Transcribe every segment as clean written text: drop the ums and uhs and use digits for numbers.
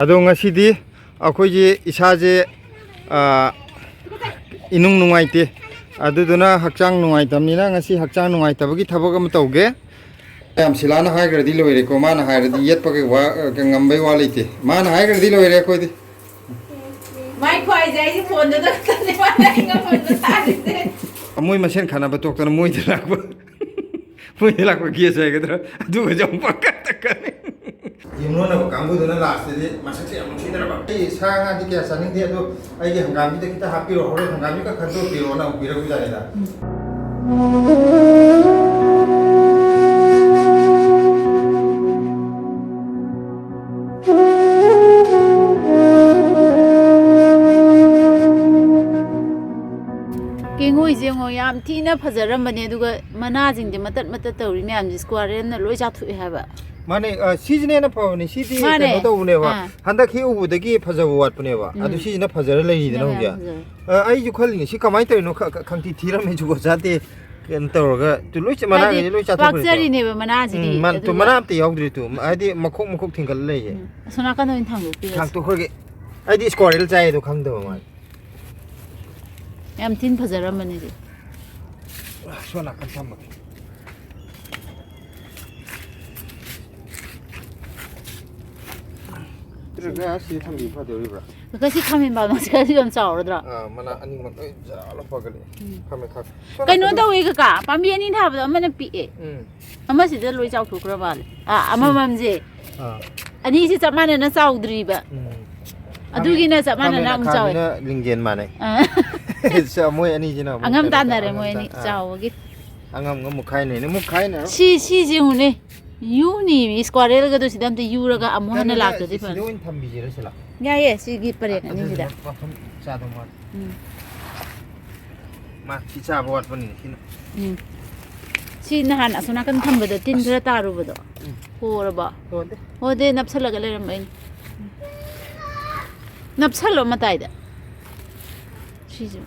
ꯑꯗꯣ ꯉꯁꯤꯗꯤ ꯑꯩꯈꯣꯏꯒꯤ ꯏꯁꯥꯁꯦ ꯏꯅꯨꯡ ꯅꯨꯡꯉꯥꯏꯇꯦ ꯑꯗꯨꯗꯨꯅ ꯍꯛꯆꯥꯡ ꯅꯨꯡꯉꯥꯏꯇꯕꯅꯤꯅ ꯉꯁꯤ ꯍꯛꯆꯥꯡ ꯅꯨꯡꯉꯥꯏꯇꯕꯒꯤ ꯊꯕꯛ ꯑꯃ ꯇꯧꯒꯦ ꯌꯥꯝ ꯁꯤꯂꯥꯅ ꯍꯥꯏꯈ꯭ꯔꯗꯤ ꯂꯣꯏꯔꯦꯀꯣ ꯃꯥꯅ ꯍꯥꯏꯔꯗꯤ ꯌꯦꯠꯄꯒꯤ ꯉꯝꯕꯩ ꯋꯥ ꯂꯩꯇꯦ ꯃꯥꯅ ꯍꯥꯏꯈ꯭ꯔꯗꯤ ꯂꯣꯏꯔꯦ ꯑꯩꯈꯣꯏꯗꯤ ꯃꯥꯏ ꯈ꯭ꯋꯥꯏꯗꯩ ꯑꯩꯒꯤ ꯐꯣꯟꯗꯨꯗ ꯈꯛꯇꯅꯦ ꯃꯥꯅ ꯑꯩꯉꯣꯟꯗ ꯇꯥꯔꯤꯁꯦ ꯃꯣꯏ ꯃꯁꯦꯟ ꯈꯟꯅꯕ ꯇꯣꯛꯇꯅ ꯃꯣꯏꯗ ꯂꯥꯛꯄ ꯒꯦꯁ ꯍꯥꯏꯒꯗ꯭ꯔꯥ ꯑꯗꯨꯒ ꯑꯃꯨꯛ ꯄꯛꯀꯅꯤ ꯌꯨꯝꯂꯣꯟꯅꯕ ꯀꯥꯡꯕꯨꯗꯨꯅ ꯂꯥꯁꯇꯗꯤ ꯃꯁꯛꯁꯦ ꯌꯥꯝ ꯅꯨꯡꯁꯤꯗ꯭ꯔꯕ ꯑꯩ ꯁꯥ ꯉꯥꯗꯤ ꯀꯌꯥ ꯆꯥꯅꯤꯡꯗꯦ ꯑꯗꯣ ꯑꯩꯒꯤ ꯍꯪꯒꯥꯝꯁꯤꯗ ꯈꯤꯇ ꯍꯥꯞꯄꯤꯔꯣ ꯍꯣꯔꯦꯟ ꯍꯪꯒꯥꯝꯁꯤ ꯈꯔ ꯈꯟꯗꯣꯛꯄꯤꯔꯣꯅ ꯑꯃꯨꯛ ꯄꯤꯔꯛꯄꯖꯥꯠꯅꯤꯗ ꯀꯦꯡꯉꯣꯏꯁꯦ ꯌꯦꯡꯉꯣ ꯌꯥꯝ ꯊꯤꯅ ꯐꯖꯔꯝꯕꯅꯦ ꯑꯗꯨꯒ ꯃꯅꯥꯁꯤꯡꯁꯦ ꯃꯇꯠ ꯃꯇꯠ ꯇꯧꯔꯤ ꯃꯌꯥꯝꯁꯦ ꯁ꯭ꯀ꯭ꯋꯥꯔꯦꯜꯅ ꯂꯣꯏ ꯆꯥꯊꯣꯛꯑꯦ ꯍꯥꯏꯕ ꯃꯥꯅꯦ ꯁꯤꯁꯤꯅ ꯍꯦꯟꯅ ꯐꯕꯅꯤ ꯁꯤꯗꯤ ꯀꯩꯅꯣ ꯇꯧꯕꯅꯦꯕ ꯍꯟꯗꯛ ꯍꯦꯛ ꯎꯕꯗꯒꯤ ꯐꯖꯕ ꯋꯥꯠꯄꯅꯦꯕ ꯑꯗꯨ ꯁꯤꯁꯤꯅ ꯐꯖꯔ ꯂꯩꯔꯤꯗꯅ ꯍꯧꯖꯤꯛ ꯑꯩꯁꯨ ꯈꯜꯂꯤꯅꯦ ꯁꯤ ꯀꯃꯥꯏꯅ ꯇꯧꯔꯤꯅꯣ ꯈꯪꯇꯤ ꯊꯤꯔꯝꯃꯦ ꯖꯨꯒꯣꯠ ꯆꯥꯗꯦ ꯀꯩꯅꯣ ꯇꯧꯔꯒ ꯂꯣꯏ ꯃꯅꯥꯒꯩꯁꯦ ꯂꯣꯏ ꯆꯥꯊꯣꯛꯈ꯭ꯔꯦ ꯄꯥꯛꯆꯔꯤꯅꯦꯕ ꯃꯅꯥꯁꯤꯗꯤ ꯃꯅꯥ ꯑꯝꯇ ꯌꯥꯎꯗ꯭ꯔꯤ ꯇꯨ ꯍꯥꯏꯗꯤ ꯃꯈꯣꯛ ꯊꯤꯡꯒꯠꯂ ꯂꯩꯌꯦ ꯑꯁꯣꯝ ꯅꯥꯀꯟꯗ ꯑꯣꯏꯅ ꯊꯥꯡꯗꯣꯛꯄꯤꯔꯁꯤ ꯊꯥꯡꯇꯣꯛꯈ꯭ꯔꯒꯦ ꯑꯩꯗꯤ ꯁ꯭ꯀ꯭ꯋꯥꯔꯦꯜ ꯆꯥꯏꯌꯦꯗꯣ ꯈꯪꯗꯕ ꯃꯥꯜꯂꯦ ꯌꯥꯝ ꯊꯤꯅ ꯐꯖꯔꯝꯕꯅꯦ ꯁꯤ ꯁꯣꯝ ꯅꯥꯀꯟ ꯊꯝꯃꯒꯦ ꯁꯤ ꯊꯝꯕꯤ ꯐꯗꯧꯔꯤꯕ꯭ꯔꯥ ꯀꯁꯤ ꯈꯥꯃꯦꯟ ꯄꯥꯝꯕꯁꯤ ꯀꯁꯤ ꯌꯥꯝ ꯆꯥꯎꯔꯗ꯭ꯔꯥ ꯃꯅꯥ ꯑꯅꯤꯃꯛ ꯂꯣꯏ ꯖꯥꯂ ꯐꯒꯠꯂꯦ ꯈꯥꯃꯦꯟ ꯀꯩꯅꯣ ꯇꯧꯋꯦ ꯀꯀꯥ ꯄꯥꯝꯕꯤ ꯑꯅꯤ ꯊꯥꯕꯗꯣ ꯑꯃꯅ ꯄꯤꯛꯑꯦ ꯑꯃꯁꯤꯗ ꯂꯣꯏ ꯆꯥꯎꯊꯣꯛꯈ꯭ꯔ ꯃꯥꯜꯂꯦ ꯑꯃꯃꯝꯁꯦ ꯑꯅꯤꯁꯤ ꯆꯞ ꯃꯥꯟꯅꯅ ꯆꯥꯎꯗ꯭ꯔꯤꯕ ꯑꯗꯨꯒꯤꯅ ꯆꯞ ꯃꯥꯟꯅꯅ ꯑꯃꯨꯛ ꯆꯥꯎꯋꯦ ꯂꯤꯡꯖꯦꯜ ꯃꯥꯟꯅꯩ ꯃꯣꯏ ꯑꯅꯤꯁꯤꯅ ꯑꯉꯝ ꯇꯥꯟꯅꯔꯦ ꯃꯣꯏ ꯑꯅꯤ ꯆꯥꯎꯕꯒꯤ ꯑꯉꯝꯒ ꯃꯨꯛꯈꯥꯏꯅꯩ ꯁꯤꯁꯦ ꯌꯦꯡꯉꯨꯅꯦ ꯌꯨꯅꯤ ꯁ꯭ꯀ꯭ꯋꯥꯔꯦꯜꯒꯗꯣ ꯁꯤꯗ ꯑꯝꯇ ꯌꯨꯔꯒ ꯑꯃꯨꯛ ꯍꯟꯅ ꯂꯥꯛꯇꯗꯤ ꯐꯅꯤ ꯁꯤꯗ ꯑꯣꯏꯅ ꯊꯝꯕꯤꯁꯤꯔ ꯁꯤꯂꯥ ꯌꯥꯏꯌꯦ ꯁꯤꯒꯤ ꯄꯔꯦꯡ ꯑꯅꯤꯁꯤꯗ ꯃꯐꯝ ꯆꯥꯗꯧ ꯃꯥꯜꯂꯦ ꯃꯥ ꯁꯤ ꯆꯥꯕ ꯋꯥꯠꯄꯅꯤꯅꯦ ꯁꯤꯅ ꯁꯤ ꯅꯍꯥꯟ ꯑꯁꯣꯝ ꯅꯥꯀꯟ ꯊꯝꯕꯗ ꯇꯤꯟ ꯈꯔ ꯇꯥꯔꯨꯕꯗꯣ ꯍꯣꯔꯕ ꯍꯣꯗꯦ ꯅꯞꯁꯜꯂꯒ ꯂꯩꯔꯝꯕꯩꯅꯤ ꯅꯞꯁꯜꯂꯣ ꯃꯇꯥꯏꯗ ꯁꯤꯁꯨ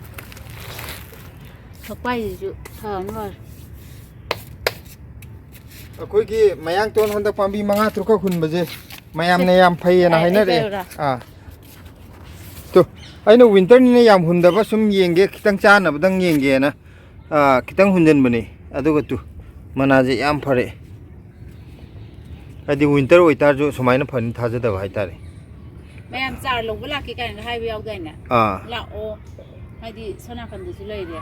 ꯐꯛꯄꯥꯏꯁꯤꯁꯨ ꯐꯅꯕ ꯑꯩꯈꯣꯏꯒꯤ ꯃꯌꯥꯡꯇꯣꯟ ꯍꯟꯗꯛ ꯄꯥꯝꯕꯤ 5-6 ꯍꯨꯟꯕꯁꯦ ꯃꯌꯥꯝꯅ ꯌꯥꯝ ꯐꯩꯌꯦꯅ ꯍꯥꯏꯅꯔꯛꯑꯦ ꯇꯣ ꯑꯩꯅ ꯋꯤꯟꯇꯔꯅꯤꯅ ꯌꯥꯝ ꯍꯨꯟꯗꯕ ꯁꯨꯝ ꯌꯦꯡꯒꯦ ꯈꯤꯇꯪ ꯆꯥꯅꯕꯗꯪ ꯌꯦꯡꯒꯦꯅ ꯈꯤꯇꯪ ꯍꯨꯟꯖꯟꯕꯅꯦ ꯑꯗꯨꯒ ꯇꯨ ꯃꯅꯥꯁꯦ ꯌꯥꯝ ꯐꯔꯛꯑꯦ ꯍꯥꯏꯗꯤ ꯋꯤꯟꯇꯔ ꯑꯣꯏꯇꯥꯔꯁꯨ ꯁꯨꯃꯥꯏꯅ ꯐꯅꯤ ꯊꯥꯖꯗꯕ ꯍꯥꯏꯇꯥꯔꯦ ꯃꯌꯥꯝ ꯆꯥꯔ ꯂꯧꯕ ꯂꯥꯛꯀꯦ ꯀꯥꯏꯅ ꯍꯥꯏꯕ ꯌꯥꯎꯗꯥꯏꯅꯦ ꯂꯥꯛꯑꯣ ꯍꯥꯏꯗꯤ ꯁꯣꯅꯥꯀꯟꯗꯁꯨ ꯂꯩꯔꯦ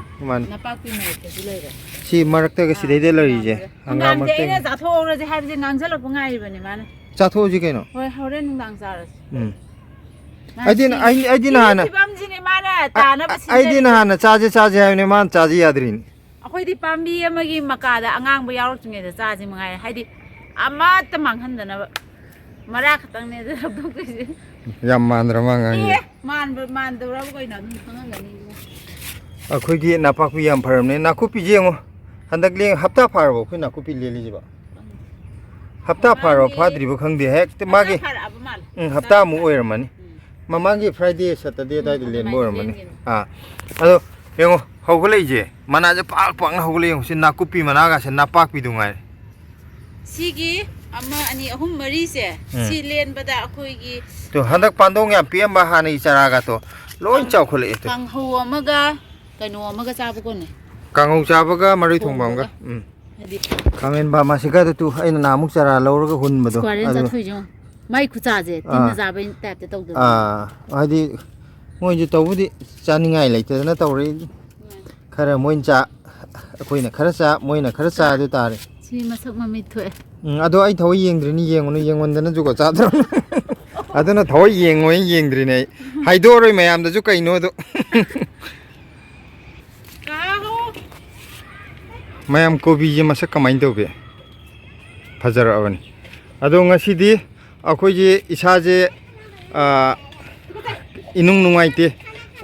ꯅꯄꯥꯛꯄꯤ ꯃꯔꯛꯇꯁꯨ ꯂꯩꯔꯦ ꯁꯤ ꯃꯔꯛꯇꯒ ꯁꯤꯗꯩꯗ ꯂꯩꯔꯤꯁꯦ ꯍꯪꯒꯥꯝꯁꯦ ꯑꯩꯅ ꯆꯥꯊꯣꯛꯍꯧꯔꯁꯦ ꯍꯥꯏꯕꯁꯦ ꯉꯥꯡꯁꯤꯜꯂꯛꯄ ꯉꯥꯏꯔꯤꯕꯅꯦ ꯃꯥꯅ ꯆꯥꯊꯣꯛꯑꯁꯤ ꯀꯩꯅꯣ ꯍꯣꯏ ꯍꯣꯔꯦꯟ ꯅꯨꯡꯗꯥꯡ ꯆꯥꯔꯁꯤ ꯑꯩꯗꯤ ꯅꯍꯥꯟꯅ ꯆꯥꯁꯦ ꯍꯥꯏꯕꯅꯦ ꯃꯥꯅ ꯆꯥꯁꯦ ꯌꯥꯗ꯭ꯔꯤꯅꯤ ꯑꯩꯈꯣꯏꯗꯤ ꯄꯥꯝꯕꯤ ꯑꯃꯒꯤ ꯃꯀꯥꯗ ꯑꯉꯥꯡꯕ ꯌꯥꯎꯔꯛꯇ꯭ꯔꯤꯉꯩꯗ ꯆꯥꯁꯤ ꯃꯉꯥꯏꯔꯦ ꯍꯥꯏꯗꯤ ꯑꯃꯠꯇ ꯃꯥꯡꯍꯟꯗꯅꯕ ꯃꯔꯥ ꯈꯛꯇꯪꯅꯦ ꯑꯗꯨ ꯂꯧꯊꯣꯛꯇꯣꯏꯁꯦ ꯌꯥꯝ ꯃꯥꯟꯗ꯭ꯔ ꯃꯥꯡꯉꯥꯏ ꯃꯥꯟꯗꯕ꯭ꯔꯕ ꯀꯩꯅꯣ ꯑꯗꯨꯝ ꯈꯪꯉꯝꯒꯅꯤ ꯑꯩꯈꯣꯏꯒꯤ ꯅꯥꯄꯥꯛꯄꯤ ꯌꯥꯝ ꯐꯔꯕꯅꯦ ꯅꯥꯀꯨꯞꯄꯤꯁꯦ ꯌꯦꯡꯉꯣ ꯍꯟꯗꯛ ꯍꯞꯇꯥ ꯐꯥꯔꯕ ꯑꯩꯈꯣꯏ ꯅꯥꯀꯨꯞꯄꯤ ꯂꯦꯜꯂꯤꯁꯤꯕ ꯍꯞꯇꯥ ꯐꯥꯔꯕ ꯐꯥꯗ꯭ꯔꯤꯕ ꯈꯪꯗꯦ ꯍꯦꯛꯇ ꯃꯥꯒꯤ ꯍꯞꯇꯥꯃꯨꯛ ꯑꯣꯏꯔꯝꯃꯅꯤ ꯃꯃꯥꯡꯒꯤ ꯐ꯭ꯔꯥꯏꯗꯦ ꯁꯦꯇꯔꯗꯦ ꯑꯗꯨꯋꯥꯏꯗ ꯂꯦꯟꯕ ꯑꯣꯏꯔꯝꯃꯅꯤ ꯑꯗꯣ ꯌꯦꯡꯉꯣ ꯍꯧꯒꯠꯂꯛꯏꯁꯦ ꯃꯅꯥꯁꯦ ꯄꯥꯛꯅ ꯍꯧꯒꯠꯂꯛꯏ ꯌꯦꯡꯉꯣ ꯁꯤ ꯅꯥꯀꯨꯞꯄꯤ ꯃꯅꯥꯒꯁꯦ ꯅꯥꯄꯥꯛꯄꯤꯗꯨ ꯉꯥꯏꯔꯦ ꯁꯤꯒꯤ 1 2 3 4ꯁꯦ ꯁꯤ ꯂꯦꯟꯕꯗ ꯑꯩꯈꯣꯏꯒꯤ ꯍꯟꯗꯛ ꯄꯥꯟꯗꯣꯡ ꯌꯥꯝ ꯄꯤꯑꯝꯕ ꯍꯥꯟꯅꯒꯤ ꯆꯔꯥꯒꯇꯣ ꯂꯣꯏ ꯆꯥꯎꯈꯠꯂꯛꯑꯦ ꯀꯥꯡꯍꯧ ꯑꯃꯒ ꯀꯩꯅꯣ ꯑꯃꯒ ꯆꯥꯕ ꯀꯣꯟꯅꯦ ꯀꯥꯡꯍꯧ ꯆꯥꯕꯒ ꯃꯔꯣꯏ ꯊꯣꯡꯕ ꯑꯃꯒ ꯈꯥꯃꯦꯟ ꯕꯥꯃꯥꯁꯤꯒꯗꯨ ꯇꯨ ꯑꯩꯅ ꯅꯍꯥꯟꯃꯨꯛ ꯆꯔꯥ ꯂꯧꯔꯒ ꯍꯨꯟꯕꯗꯣ ꯃꯥꯏ ꯈꯨꯆꯥꯁꯦ ꯇꯤꯟꯅ ꯆꯥꯕꯩ ꯇꯥꯏꯞꯇ ꯇꯧꯗꯅ ꯍꯥꯏꯗꯤ ꯃꯣꯏꯁꯨ ꯇꯧꯕꯗꯤ ꯆꯥꯅꯤꯡꯉꯥꯏ ꯂꯩꯇꯗꯅ ꯇꯧꯔꯛꯏ ꯈꯔ ꯃꯣꯏꯅ ꯆꯥ ꯑꯩꯈꯣꯏꯅ ꯈꯔ ꯆꯥ ꯃꯣꯏꯅꯈꯔ ꯆꯥ ꯑꯗꯨ ꯇꯥꯔꯦ ꯁꯤ ꯃꯁꯛ ꯃꯃꯤꯠ ꯊꯣꯛꯑꯦ ꯑꯗꯣ ꯑꯩ ꯊꯋꯥꯏ ꯌꯦꯡꯗ꯭ꯔꯤꯅꯤ ꯌꯦꯡꯉꯨꯅꯨ ꯌꯦꯡꯉꯣꯟꯗꯅ ꯖꯨꯒꯣꯠ ꯆꯥꯗ꯭ꯔꯕ ꯑꯗꯨꯅ ꯊꯋꯥꯏ ꯌꯦꯡꯉꯣꯏꯅ ꯌꯦꯡꯗ꯭ꯔꯤꯅꯦ ꯑꯩ ꯍꯥꯏꯗꯣꯛꯑꯔꯣꯏ ꯃꯌꯥꯝꯗꯁꯨ ꯀꯩꯅꯣꯗꯣ ꯃꯌꯥꯝ ꯀꯣꯕꯤꯁꯦ ꯃꯁꯛ ꯀꯃꯥꯏꯅ ꯇꯧꯒꯦ ꯐꯖꯔꯛꯑꯕꯅꯤ ꯑꯗꯣ ꯉꯁꯤꯗꯤ ꯑꯩꯈꯣꯏꯒꯤ ꯏꯁꯥꯁꯦ ꯏꯅꯨꯡ ꯅꯨꯡꯉꯥꯏꯇꯦ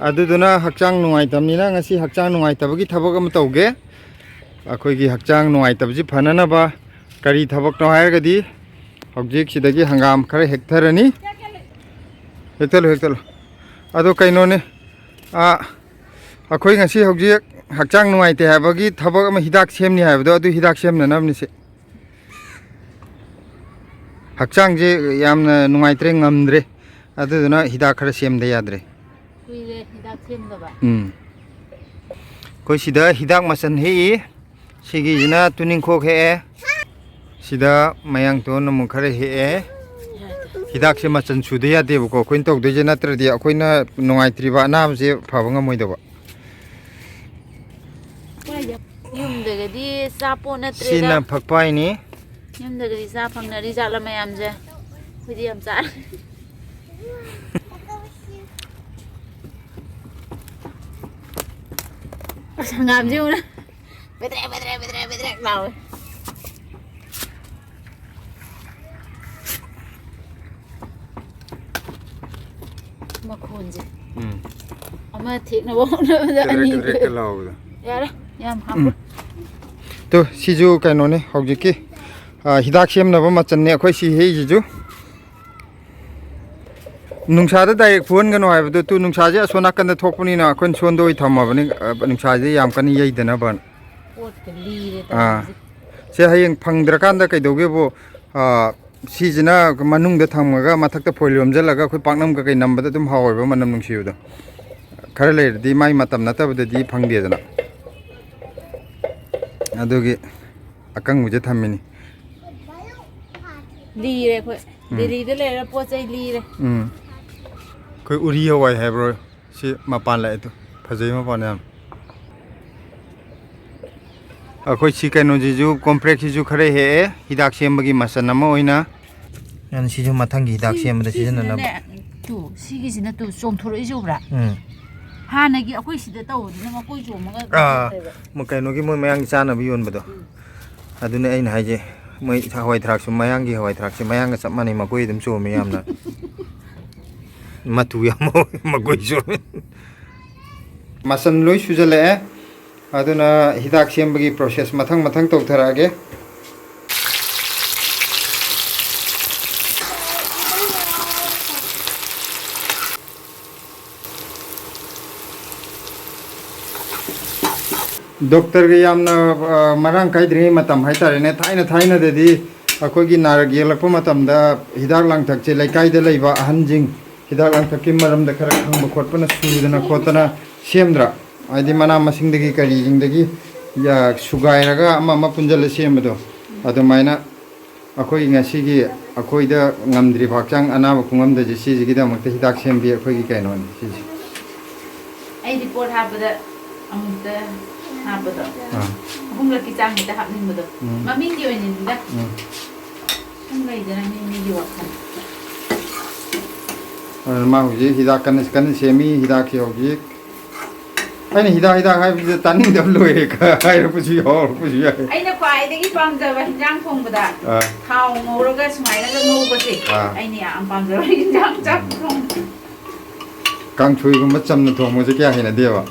ꯑꯗꯨꯗꯨꯅ ꯍꯛꯆꯥꯡ ꯅꯨꯡꯉꯥꯏꯇꯕꯅꯤ나 ngasi hacchang nungai thabak ama tauge akhoi gi hacchang nungai tabji phananaba kari thabak no hairagadi hojik sidagi hangam khara hektharani hektalo ado kaino ne akhoi ngasi hojik hacchang nungai te habagi thabak ama hidak semni habdo adu hidak semna namni se hacchang je yamna nungai tre ngamdre ꯑꯗꯨꯗꯨꯅ ꯍꯤꯗꯥꯛ ꯈꯔ ꯁꯦꯝꯗ ꯌꯥꯗ꯭ꯔꯦ ꯀꯨꯏꯔꯦ ꯍꯤꯗꯥꯛ ꯁꯦꯝꯗꯕ ꯑꯩꯈꯣꯏ ꯁꯤꯗ ꯍꯤꯗꯥꯛ ꯃꯆꯜ ꯍꯦꯛꯏ ꯁꯤꯒꯤꯁꯤꯅ ꯇꯨꯅꯤꯡꯈꯣꯛ ꯍꯦꯛꯑꯦ sida mayang to na mukhare he hidak se machan sude ya debo ko koin tok de je natra di akoina nongai triba na je phawanga moidaba yum de gadi sapo na tre sina phakpai ni yum de gadi sa phangna ri jala mayam je khudi am cha ngam ju na bedre lao makhonje ama thik na wong na ani ke law da yara yam hap to siju kaino ne hojiki hidak sem na ba machan ne khoi si he jiju nungsa da dai phone ga no ha ba tu nungsa je sona kan da thokpuni na kon son doi thamma ba ni nungsa je yam kan yei dana ban pot ke li re ta se hayeng phangdra kan da kai doge bo sijina manung da thangmaga mathak ta pholium jalaga khoi paknam ka kai number da dum hawi ba manam nung siu da khara le di mai matam na ta ba di phangde dana adogi akang muje thammini li re khoi dili de le pot chai li re khoi uri hawai hai bro si mapan la tu phajai ma pan yam akhoi si kaino ji ju complex ji ju khare he hidak sem bagi masan nama oina yan si ju mathang gi hidak sem da si jana na tu sigi sina tu som thoro ijo bra hana gi akhoi sida taw dina ma koi jom ga mo kaino gi mo mayang chana bi yon bado aduna aina haje moi hawai thrak sum mayang gi hawai thrak si mayang ga chap mani ma koi dum so me yam na matu yam ma koi so masan loi sujale aduna hidak sembagi proses mathang mathang toktarage doctor ge yamna marang kai dri matam hai tare ne thaina de di akoi gi nar ge lakpa matam da hidak lang thak che lai kai de leiba hanjing hidak lang thak ki maram da khara khang ba khot pa na su de na khotana semdra आदि मना मसिंग दगी करी जिंग दगी या सुगाई रगा अमा अमा पुंजल same बदो अदो माइना अखोई ngasi gi अखोई दा ngamdri phakchang anaba khungam da jisi gi da makta hidak sem bi अखोई gi kaino ni si ai report ha bada amta ha bada bung la ki chang ni da hap ning bada maming gi oin ni da bung lai da ni gi wakhan ma hoji hidak kan semi hidak ki hoji aina hidak hai bi taning dam loi ka hai ro pusi ho pusi ai aina khwaidei pamjaba hinjang thongbada thau ngoroga sumaina ga ngobase aini am pamjaba hinjang chak thong kang chui gum cham na thong mo je kya hina dewa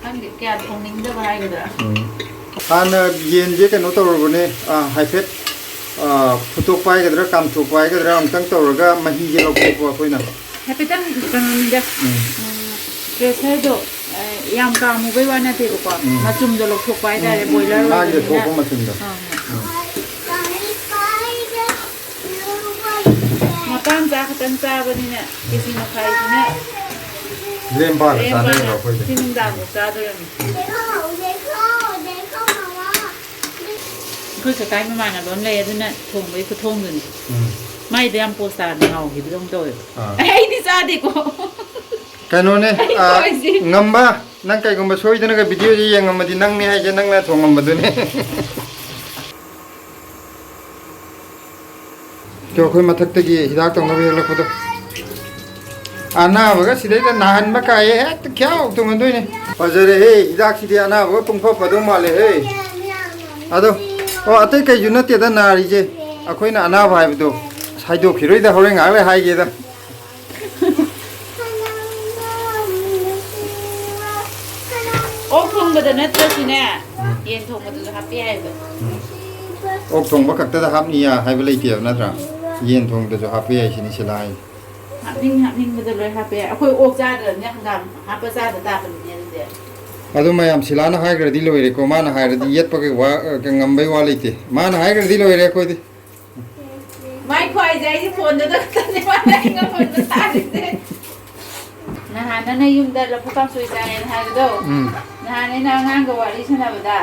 ang kya thongning da bai ga ana yen je ka no to ro ne hai fet phutok pai ga dra kam thuk pai ga dra am tang to ga mahi je lo ko ko na hapetan kan da pressure do yam ka mu bai wana te ko machum do lok thok pai da re boiler ma ge thok ko machum da makan ja khatan cha bani na kisi na khai na lem ba sa ne ro ko de tin da ko cha do ko sa kai ma na don le aduna thong bai ku thong ni mai de am posta na ngau gi dong to ai ni cha de ko kaino ne ngamba nang kai gumba soi dana ga video ji yang ngamba di nang ne hai je nang na thong ngamba du ne kyo khoi mathak ta gi hidak tong na be lak photo ana baga sidai da nahan ma kai he ta kya tu ngan doi ne pajare he hidak sidi ana ba pung pha padu male he ado o atai kai ju na te da na ri je akhoi na ana bhai bu do sai do khiroi da hore ngai le hai ge da ok thong bada natra sine yen thong bada happy ai ba ok thong ba khakta da hap ni ya hai ba lei te na tra yen thong da jo happy ai sini silai hapning bada loi happy ai akoi ok cha da ne hangam hapa cha da ta pa ni de adu mayam silana hai gra di loi re ko mana hai ra di yet pa ke wa ngam bai wa lei te mana hai gra di loi re ko di mai khwaidei phone da tani ma nai nga phone da tari na hana na yum da la pukam sui sa en ha do na hana na ngang ga wari sana bada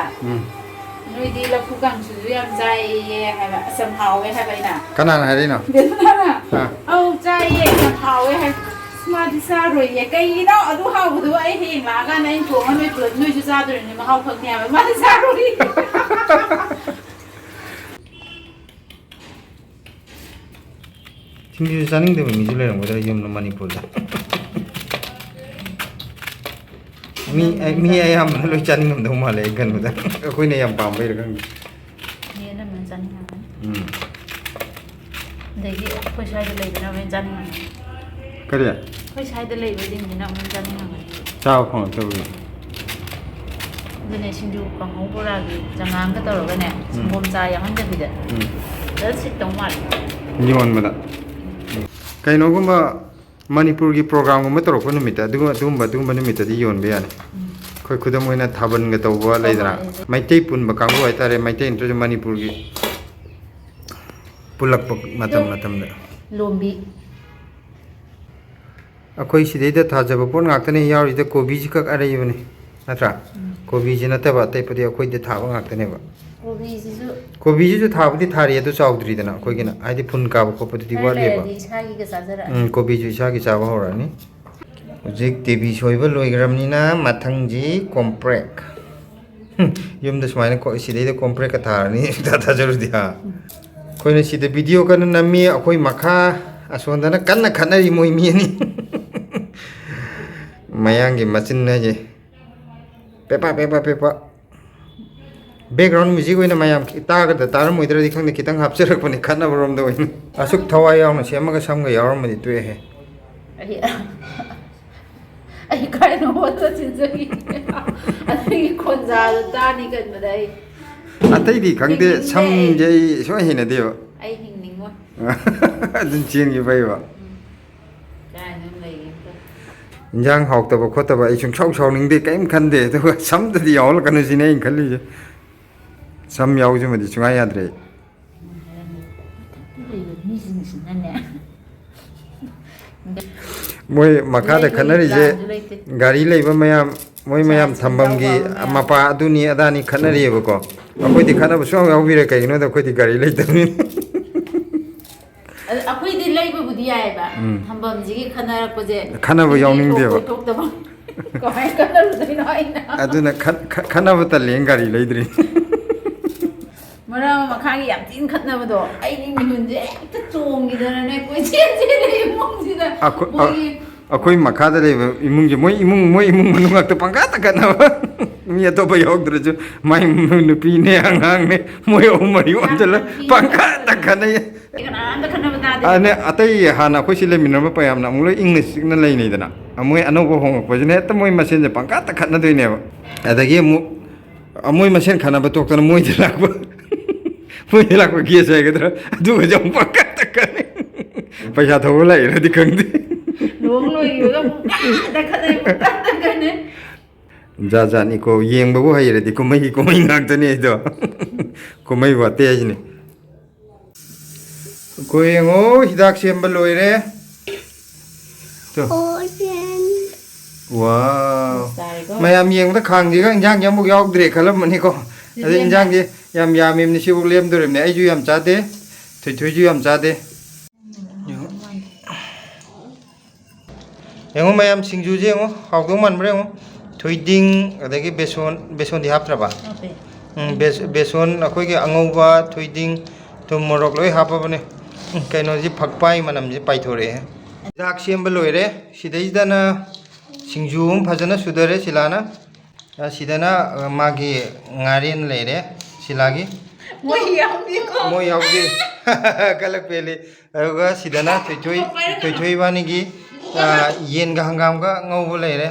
noi di la pukam su yam jai ye ha ba sam hao we ha ba ina kana na hari no de na au jai ye sam hao we ha sma di sa roi ye kai no adu hao bu ai hing la ga nai thong ma noi put noi ju sa do ni ma hao phak ne ba ma di sa roi tinggi saning de mi jule ngora yum no manipur da mi ayam lo chaning ngam do male gan da koi ne yam pam bai ra kan ni na man chan ha de gi koi sai de le na men chan ha kare koi sai de le ba ding ni na men chan ha chao phong to bi de ne sing ju pang ho bo ra gi jangang ka to ro ga ne bom cha yang han de bi de da sit tong ma yon ma da kai no gumba manipur gi program gumba toro ko numita dugumba numita di yon be yani khoi khudam oina thaban ga tawwa leidra maitei pun ba kanggo ai tare maitei intro manipur gi pulak matam da lombi akhoi sidei da thajaba pon ngakta ne yauri da kobi ji kak are yone natra kobi ji nata ba tai padi akhoi de thaba ngakta ne ba kobi ji ju thabudi thari adu chaudri dana akhoi gi na aidi phun ka ba khopadi di wa le ba kobi ju isa gi chawa horani ojek tv soiba loigramni na mathangji comprek yum da smaina ko sidei da comprek ka tharani da thajaru dia khoi na sida video kan nami akhoi makha asonda na kanna khanari moi mi ni mayangi machin na je pepa background music oina mayam ta ga tar moi dra dikhang ne kitang hapcherak pani khana borom da oina asuk thawai yaw na sema ga sam ga yaw ma di tu he ai kai no wa ta chin jagi ai kon ja da ni kan ma dai atai di khang de sam je so he na de ba ai hing ning wa adun chien gi bai ba kai nam lai injang hok ta ba khot ta ba ai chung chau ning de kaim khan de to sam da di yaw la kan ji ne khali je sam yaw ju ma di chunga ya dre moi makha da khanari je gari leiba mayam moi mayam thambam gi mapa aduni adani khanari ba ko akoi di khana ba so yaw bi re kai no da akoi di gari lei tami akoi di leiba bu di ai ba thambam ji gi khanar ko je khana ba yaw ning de ba ko ai khanar dai no ai na aduna khana ba ta leng gari lei dri mara makha gi yam tin khatna ba do ai ni min je ta chong gi da ne ko chen le mong ji da akoi makha da le imung je moi imung manung ak ta pangka ta kana mi to ba yaw dra ju mai nu pi ne angang ne moi o mari on jala pangka ta kana ane atai hana khoi sile minama payam na mule english na lei nei dana amoi anobo hong ko jene ta moi masen je pangka ta khatna doi ne ba adagi mu amoi masen khana ba tok ta moi de lak ba moi de lak ba ki sai ga dra du ga jong pangka ta kane paisa tho lai ra di khang di luong loi yu da ta khanai ta kane ja ni ko yeng ba bo hai ra di ko mai ngak ta ne do ko mai wa te ji ni ko yengo hidak sem ba loi re to wow mayam yeng da khang ji ga injang yam bu yaw dre khalam ni ko ade injang ji yam mim ni sibuk lem do ne ai ju yam cha de thoi ju yam cha de yengo mayam singju je yengo haw do man bre yengo thoiding adagi beson di hap tra ba beson akoi ge angauba thoiding to morok loi hapa bane kaino ji phakpai manam ji paithore dak sem ba loire sidai dana singju phajana sudare silana sidana magi ngarin leire silagi moi yaudi kalak pele aga sidana thoi bani gi yen ga hangam ga ngau leire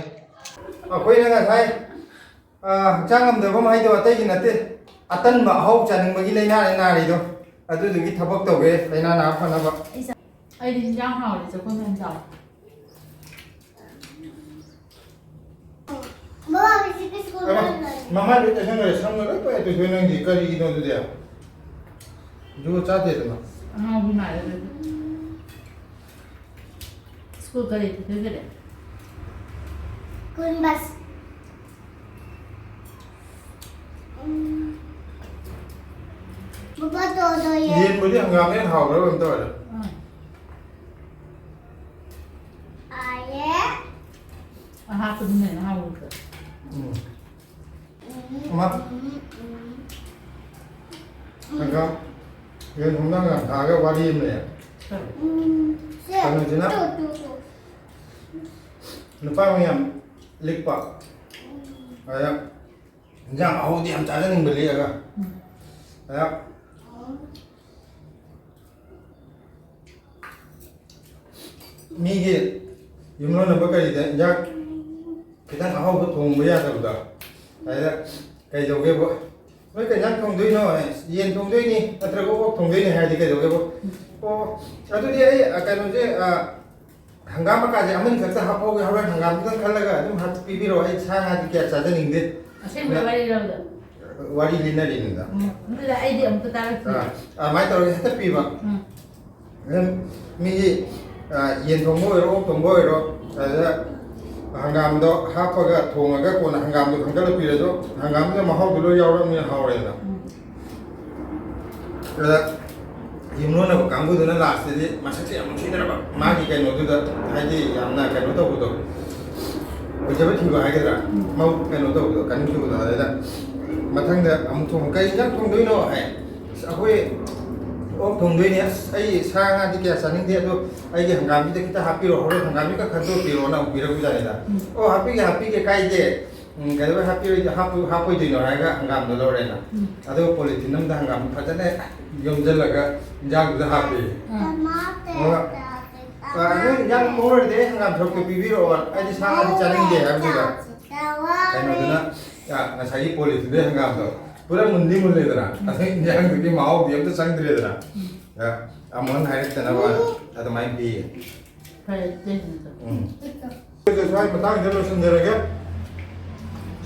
akoi na sai changam de bam hai do atai gi nate atan ba hau chaning ba gi leina ri do adu du gi thabak to ge leina na phana ba ai din jang hao le ko nan chao mama lu ta sang re sang re pa tu thoi nang di kari gi do du dia ju cha de na ꯉꯥꯎꯕꯤ ꯃꯥꯜꯂꯦ ꯑꯗꯨꯗꯤ school ꯀꯔꯤ ꯊꯤꯟꯗꯣꯏꯒꯦ Kunbas. Baba todo ya. Yên mới đi hàng ngàn nên hào đó tôi rồi. Aye. happened in how Mà thằng con Yên không đang làm thả cái qua đêm này Thằng này nó phải không em lịch bạc Đấy ạ Giang áo thì em trả cho mình bật lìa cả Đấy ạ Mi kia Yung nó là cái gì đấy Giang Cái thằng áo có thùng bây giờ rồi Đấy ạ Cái dầu kia bộ Mấy cái nhắc thùng đuôi nó Yên thùng đuôi đi Thật ra có thùng đuôi này hay thì cái dầu kia bộ Ở tôi đi ấy Cái nó chứ hanggam까지 아무리 각자 합하고 하면 hanggam도 칼라가 좀 비비로 해 차하지 게 자전인데 아세요 와리라도 와리 리나리는다 근데 아이디 아무것도 따랐지 많이 떨어져 했다 비바 미 연통보이로 동보이로 그래서 hanggam도 합하가 동하가 고나 hanggam도 강가로 비려도 hanggam도 마하우들로 야오라면 하오래나 그래서 Imlona 강구도는 라스지 마삭지 아무 치더라 마기 cái 노도다 하지 양나 cái 노도도 어제부터 튀고 하게더라 뭐 cái 노도도 간주도 하다 마탕데 아무통 cái 장 통도이노 해 아고에 통도이냐 아이 상하지 게 사는데도 아이게 한감이 기타 합비로 하루 한감이가 간도 비로나 비라고 자니다 합비게 까이게 그래서 합비로 되노 하가 한감도 노래나 아도 폴리틴 남다 한감 파전에 염절라가 장도 합비 yang mulu deh nggak terlalu bibiro aja sangat dicari deh harusnya karena itu nak ya nggak saya polisi deh nggak tuh kurang mending mulai dah asal yang itu mau dia tuh sang diri dah ya aman hari tenaga atau main bi itu saya petang jalan sendiri ke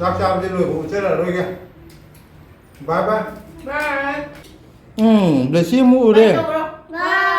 cak dulu ucaplah dulu ke bye bye Bye. bersih mu deh Bye.